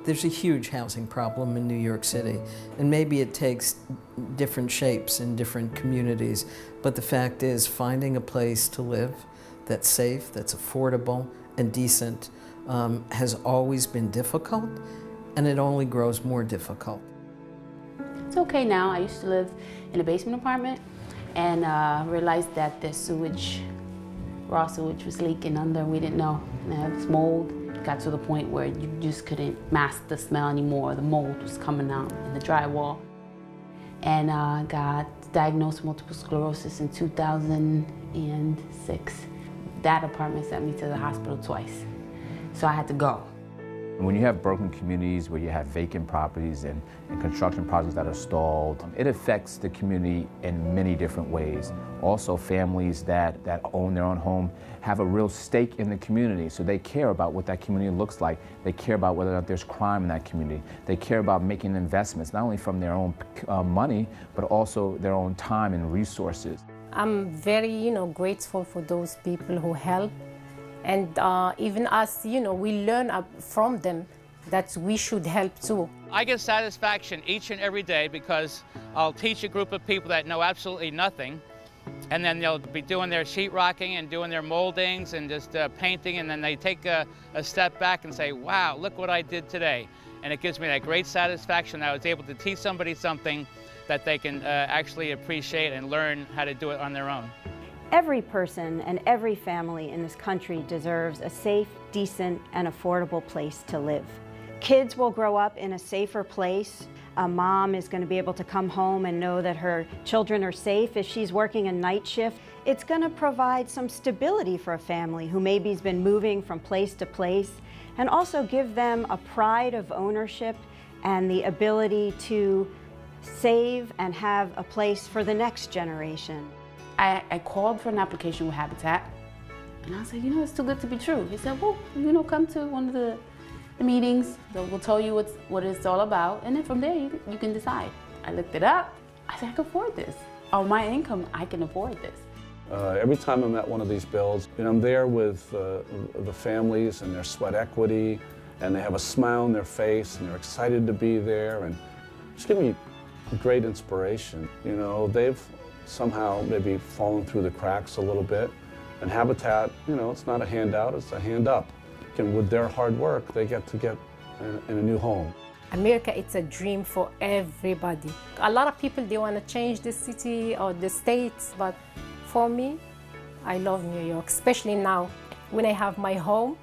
There's a huge housing problem in New York City, and maybe it takes different shapes in different communities, but the fact is finding a place to live that's safe, that's affordable and decent has always been difficult, and it only grows more difficult. It's okay now. I used to live in a basement apartment and realized that the sewage, raw sewage was leaking under. We didn't know. And it was mold. It got to the point where you just couldn't mask the smell anymore. The mold was coming out in the drywall. And I got diagnosed with multiple sclerosis in 2006. That apartment sent me to the hospital twice. So I had to go. When you have broken communities where you have vacant properties and construction projects that are stalled, it affects the community in many different ways. Also, families that own their own home have a real stake in the community, so they care about what that community looks like. They care about whether or not there's crime in that community. They care about making investments, not only from their own money, but also their own time and resources. I'm very, grateful for those people who help. And even us, we learn from them that we should help too. I get satisfaction each and every day because I'll teach a group of people that know absolutely nothing, and then they'll be doing their sheetrocking and doing their moldings and just painting, and then they take a step back and say, wow, look what I did today. And it gives me that great satisfaction that I was able to teach somebody something that they can actually appreciate and learn how to do it on their own. Every person and every family in this country deserves a safe, decent, and affordable place to live. Kids will grow up in a safer place. A mom is going to be able to come home and know that her children are safe if she's working a night shift. It's going to provide some stability for a family who maybe has been moving from place to place, and also give them a pride of ownership and the ability to save and have a place for the next generation. I called for an application with Habitat, and I said, it's too good to be true. He said, well, come to one of the meetings. We'll tell you what it's all about, and then from there you can decide. I looked it up. I said, I can afford this. On my income, I can afford this. Every time I'm at one of these builds, I'm there with the families and their sweat equity, and they have a smile on their face, and they're excited to be there, and just give me great inspiration. They've somehow maybe fallen through the cracks a little bit. And Habitat, it's not a handout, it's a hand up. And with their hard work, they get to get in a new home. America, it's a dream for everybody. A lot of people, they want to change the city or the states, but for me, I love New York, especially now when I have my home.